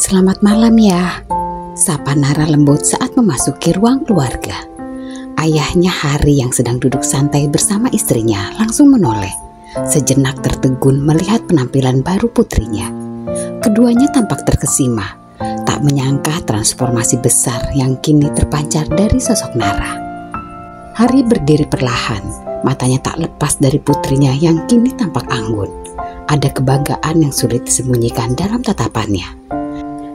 Selamat malam ya, sapa Nara lembut saat memasuki ruang keluarga. Ayahnya Hari yang sedang duduk santai bersama istrinya langsung menoleh. Sejenak tertegun melihat penampilan baru putrinya. Keduanya tampak terkesima, tak menyangka transformasi besar yang kini terpancar dari sosok Nara. Hari berdiri perlahan, matanya tak lepas dari putrinya yang kini tampak anggun. Ada kebanggaan yang sulit disembunyikan dalam tatapannya.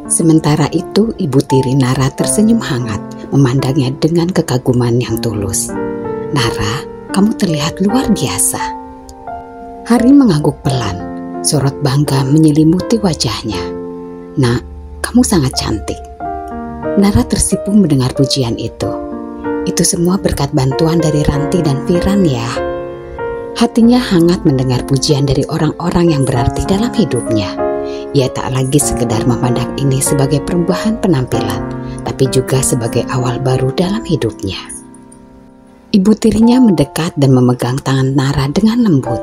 Sementara itu, ibu tiri Nara tersenyum hangat, memandangnya dengan kekaguman yang tulus. "Nara, kamu terlihat luar biasa." Hari mengangguk pelan, sorot bangga menyelimuti wajahnya. "Nak, kamu sangat cantik." Nara tersipu mendengar pujian itu. "Itu semua berkat bantuan dari Ranti dan Firan ya." Hatinya hangat mendengar pujian dari orang-orang yang berarti dalam hidupnya. Ia tak lagi sekedar memandang ini sebagai perubahan penampilan, tapi juga sebagai awal baru dalam hidupnya. Ibu tirinya mendekat dan memegang tangan Nara dengan lembut.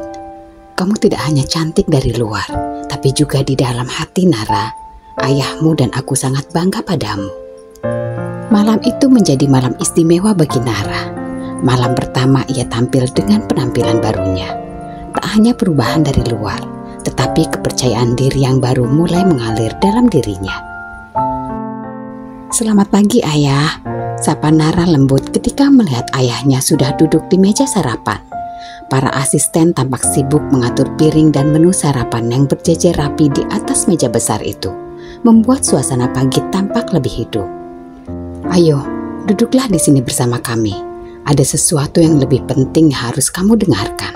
"Kamu tidak hanya cantik dari luar, tapi juga di dalam hati Nara. Ayahmu dan aku sangat bangga padamu." Malam itu menjadi malam istimewa bagi Nara. Malam pertama ia tampil dengan penampilan barunya. Tak hanya perubahan dari luar, tetapi kepercayaan diri yang baru mulai mengalir dalam dirinya. "Selamat pagi ayah," sapa Nara lembut ketika melihat ayahnya sudah duduk di meja sarapan. Para asisten tampak sibuk mengatur piring dan menu sarapan yang berjejer rapi di atas meja besar itu, membuat suasana pagi tampak lebih hidup. "Ayo, duduklah di sini bersama kami. Ada sesuatu yang lebih penting harus kamu dengarkan."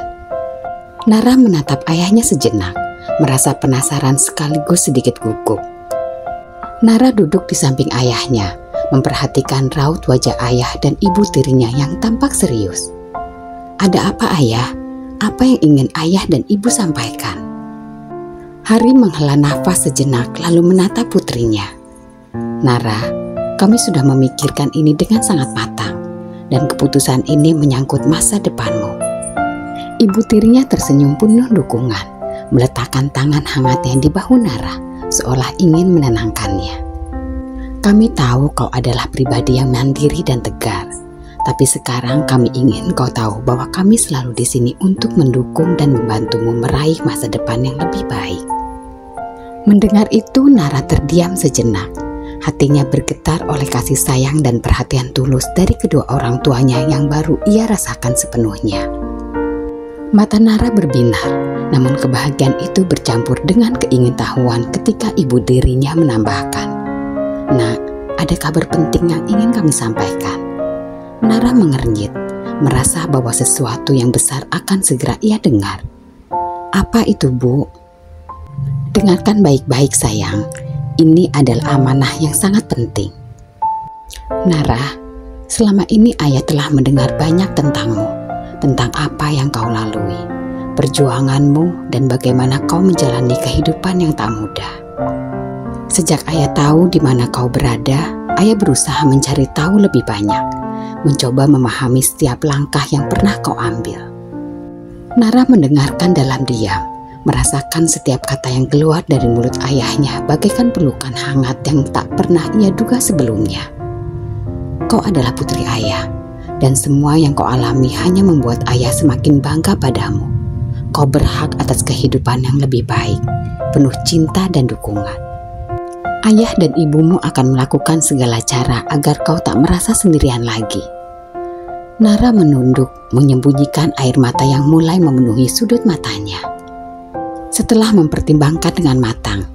Nara menatap ayahnya sejenak, merasa penasaran sekaligus sedikit gugup. Nara duduk di samping ayahnya, memperhatikan raut wajah ayah dan ibu tirinya yang tampak serius. "Ada apa ayah? Apa yang ingin ayah dan ibu sampaikan?" Hari menghela nafas sejenak lalu menatap putrinya. "Nara, kami sudah memikirkan ini dengan sangat matang. Dan keputusan ini menyangkut masa depanmu." Ibu tirinya tersenyum penuh dukungan, meletakkan tangan hangatnya di bahu Nara, seolah ingin menenangkannya. "Kami tahu kau adalah pribadi yang mandiri dan tegar, tapi sekarang kami ingin kau tahu bahwa kami selalu di sini untuk mendukung dan membantumu meraih masa depan yang lebih baik." Mendengar itu, Nara terdiam sejenak. Hatinya bergetar oleh kasih sayang dan perhatian tulus dari kedua orang tuanya yang baru ia rasakan sepenuhnya. Mata Nara berbinar, namun kebahagiaan itu bercampur dengan keingintahuan ketika ibu dirinya menambahkan, "Nak, ada kabar penting yang ingin kami sampaikan." Nara mengernyit, merasa bahwa sesuatu yang besar akan segera ia dengar. "Apa itu, Bu?" "Dengarkan baik-baik sayang. Ini adalah amanah yang sangat penting. Nara, selama ini ayah telah mendengar banyak tentangmu, tentang apa yang kau lalui, perjuanganmu, dan bagaimana kau menjalani kehidupan yang tak mudah. Sejak ayah tahu di mana kau berada, ayah berusaha mencari tahu lebih banyak, mencoba memahami setiap langkah yang pernah kau ambil." Nara mendengarkan dalam diam, merasakan setiap kata yang keluar dari mulut ayahnya bagaikan pelukan hangat yang tak pernah ia duga sebelumnya. "Kau adalah putri ayah, dan semua yang kau alami hanya membuat ayah semakin bangga padamu. Kau berhak atas kehidupan yang lebih baik, penuh cinta dan dukungan. Ayah dan ibumu akan melakukan segala cara agar kau tak merasa sendirian lagi." Nara menunduk, menyembunyikan air mata yang mulai memenuhi sudut matanya. Setelah mempertimbangkan dengan matang,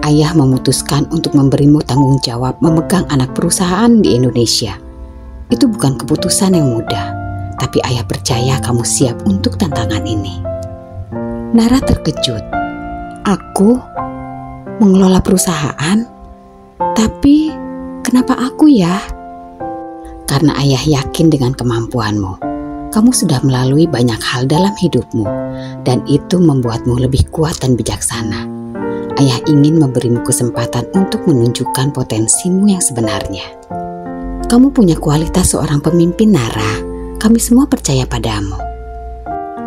ayah memutuskan untuk memberimu tanggung jawab memegang anak perusahaan di Indonesia. Itu bukan keputusan yang mudah, tapi ayah percaya kamu siap untuk tantangan ini. Nara terkejut. "Aku mengelola perusahaan? Tapi kenapa aku ya?" "Karena ayah yakin dengan kemampuanmu. Kamu sudah melalui banyak hal dalam hidupmu, dan itu membuatmu lebih kuat dan bijaksana. Ayah ingin memberimu kesempatan untuk menunjukkan potensimu yang sebenarnya. Kamu punya kualitas seorang pemimpin, Nara. Kami semua percaya padamu."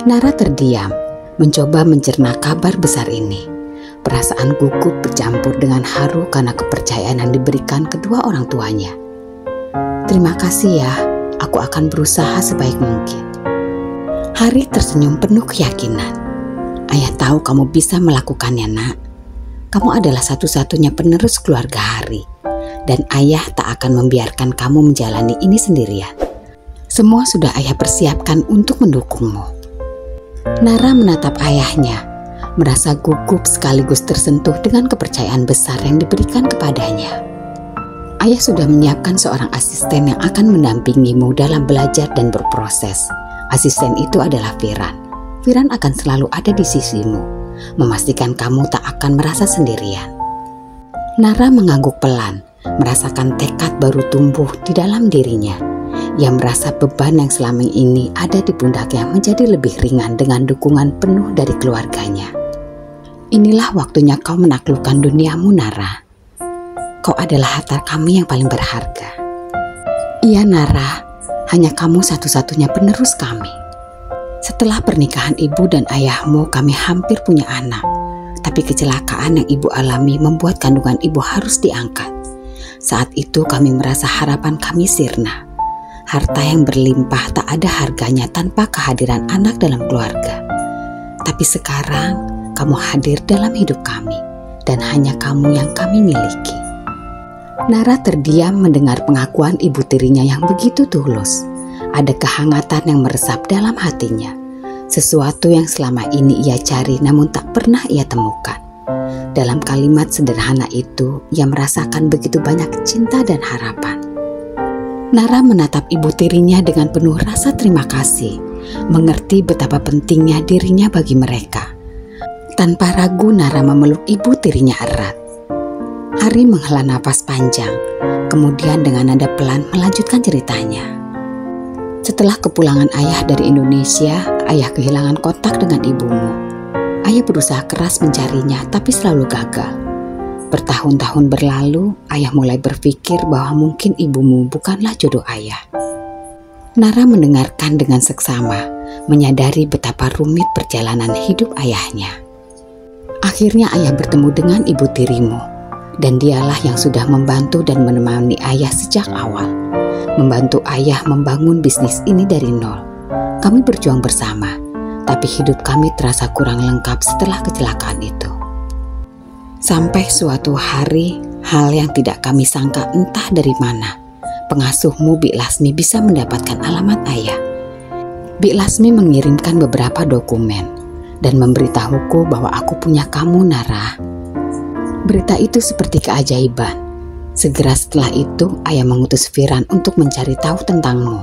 Nara terdiam, mencoba mencerna kabar besar ini. perasaan gugup bercampur dengan haru karena kepercayaan yang diberikan kedua orang tuanya. "Terima kasih ya, aku akan berusaha sebaik mungkin." Hari tersenyum penuh keyakinan. "Ayah tahu kamu bisa melakukannya, Nak. Kamu adalah satu-satunya penerus keluarga Hari, dan ayah tak akan membiarkan kamu menjalani ini sendirian. Semua sudah ayah persiapkan untuk mendukungmu." Nara menatap ayahnya, merasa gugup sekaligus tersentuh dengan kepercayaan besar yang diberikan kepadanya. Ayah sudah menyiapkan seorang asisten yang akan mendampingimu dalam belajar dan berproses. Asisten itu adalah Firan. Firan akan selalu ada di sisimu, memastikan kamu tak akan merasa sendirian. Nara mengangguk pelan, merasakan tekad baru tumbuh di dalam dirinya. Ia merasa beban yang selama ini ada di pundaknya menjadi lebih ringan dengan dukungan penuh dari keluarganya. "Inilah waktunya kau menaklukkan duniamu, Nara. Kau adalah harta kami yang paling berharga." "Iya, Nara. Hanya kamu satu-satunya penerus kami. Setelah pernikahan ibu dan ayahmu, kami hampir punya anak. Tapi kecelakaan yang ibu alami membuat kandungan ibu harus diangkat. Saat itu kami merasa harapan kami sirna. Harta yang berlimpah tak ada harganya tanpa kehadiran anak dalam keluarga. Tapi sekarang kamu hadir dalam hidup kami, dan hanya kamu yang kami miliki." Nara terdiam mendengar pengakuan ibu tirinya yang begitu tulus. Ada kehangatan yang meresap dalam hatinya. Sesuatu yang selama ini ia cari namun tak pernah ia temukan. Dalam kalimat sederhana itu, ia merasakan begitu banyak cinta dan harapan. Nara menatap ibu tirinya dengan penuh rasa terima kasih, mengerti betapa pentingnya dirinya bagi mereka. Tanpa ragu, Nara memeluk ibu tirinya erat. Hari menghela nafas panjang, kemudian dengan nada pelan melanjutkan ceritanya. "Setelah kepulangan ayah dari Indonesia, ayah kehilangan kontak dengan ibumu. Ayah berusaha keras mencarinya, tapi selalu gagal. Bertahun-tahun berlalu, ayah mulai berpikir bahwa mungkin ibumu bukanlah jodoh ayah." Nara mendengarkan dengan seksama, menyadari betapa rumit perjalanan hidup ayahnya. "Akhirnya ayah bertemu dengan ibu tirimu. Dan dialah yang sudah membantu dan menemani ayah sejak awal. Membantu ayah membangun bisnis ini dari nol. Kami berjuang bersama, tapi hidup kami terasa kurang lengkap setelah kecelakaan itu. Sampai suatu hari, hal yang tidak kami sangka entah dari mana, pengasuhmu Bik Lasmi bisa mendapatkan alamat ayah. Bik Lasmi mengirimkan beberapa dokumen dan memberitahuku bahwa aku punya kamu, Nara. Berita itu seperti keajaiban. Segera setelah itu, ayah mengutus Firan untuk mencari tahu tentangmu.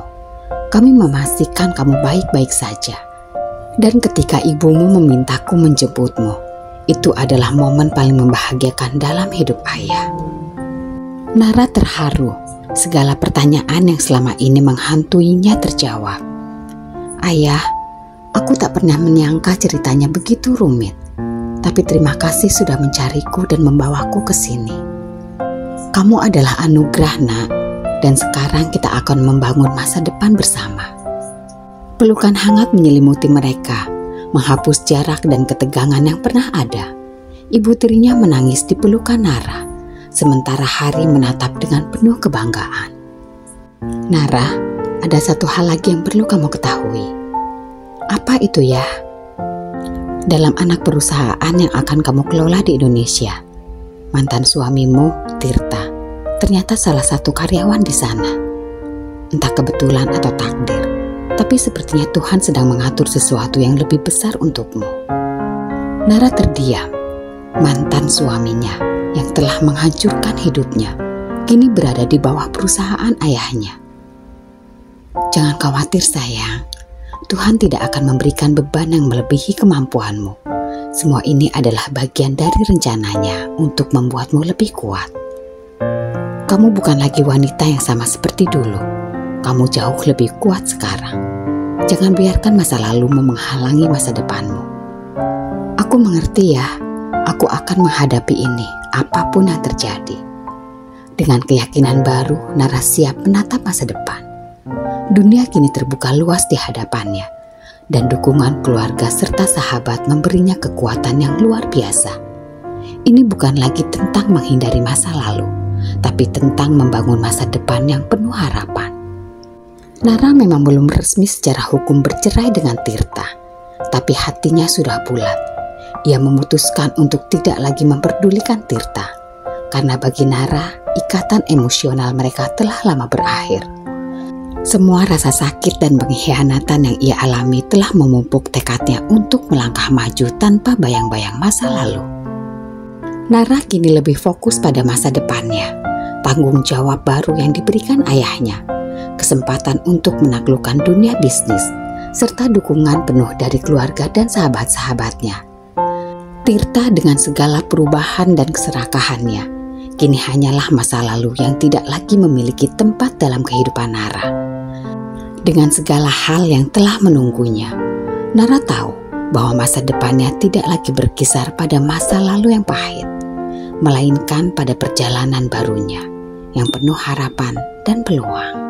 Kami memastikan kamu baik-baik saja. Dan ketika ibumu memintaku menjemputmu, itu adalah momen paling membahagiakan dalam hidup ayah." Nara terharu. Segala pertanyaan yang selama ini menghantuinya terjawab. "Ayah, aku tak pernah menyangka ceritanya begitu rumit. Tapi terima kasih sudah mencariku dan membawaku ke sini. Kamu adalah anugerah, Nak, dan sekarang kita akan membangun masa depan bersama." Pelukan hangat menyelimuti mereka, menghapus jarak dan ketegangan yang pernah ada. Ibu tirinya menangis di pelukan Nara, sementara Hari menatap dengan penuh kebanggaan. "Nara, ada satu hal lagi yang perlu kamu ketahui." "Apa itu ya?" "Dalam anak perusahaan yang akan kamu kelola di Indonesia, mantan suamimu, Tirta, ternyata salah satu karyawan di sana. Entah kebetulan atau takdir, tapi sepertinya Tuhan sedang mengatur sesuatu yang lebih besar untukmu." Nara terdiam. Mantan suaminya yang telah menghancurkan hidupnya, kini berada di bawah perusahaan ayahnya. "Jangan khawatir, sayang. Tuhan tidak akan memberikan beban yang melebihi kemampuanmu. Semua ini adalah bagian dari rencananya untuk membuatmu lebih kuat. Kamu bukan lagi wanita yang sama seperti dulu. Kamu jauh lebih kuat sekarang. Jangan biarkan masa lalu menghalangi masa depanmu." "Aku mengerti ya. Aku akan menghadapi ini, apapun yang terjadi." Dengan keyakinan baru, Nara siap menatap masa depan. Dunia kini terbuka luas di hadapannya, dan dukungan keluarga serta sahabat memberinya kekuatan yang luar biasa. Ini bukan lagi tentang menghindari masa lalu, tapi tentang membangun masa depan yang penuh harapan. Nara memang belum resmi secara hukum bercerai dengan Tirta, tapi hatinya sudah bulat. Ia memutuskan untuk tidak lagi memperdulikan Tirta, karena bagi Nara, ikatan emosional mereka telah lama berakhir. Semua rasa sakit dan pengkhianatan yang ia alami telah memupuk tekadnya untuk melangkah maju tanpa bayang-bayang masa lalu. Nara kini lebih fokus pada masa depannya, tanggung jawab baru yang diberikan ayahnya, kesempatan untuk menaklukkan dunia bisnis, serta dukungan penuh dari keluarga dan sahabat-sahabatnya. Tirta dengan segala perubahan dan keserakahannya, kini hanyalah masa lalu yang tidak lagi memiliki tempat dalam kehidupan Nara. Dengan segala hal yang telah menunggunya, Nara tahu bahwa masa depannya tidak lagi berkisar pada masa lalu yang pahit, melainkan pada perjalanan barunya yang penuh harapan dan peluang.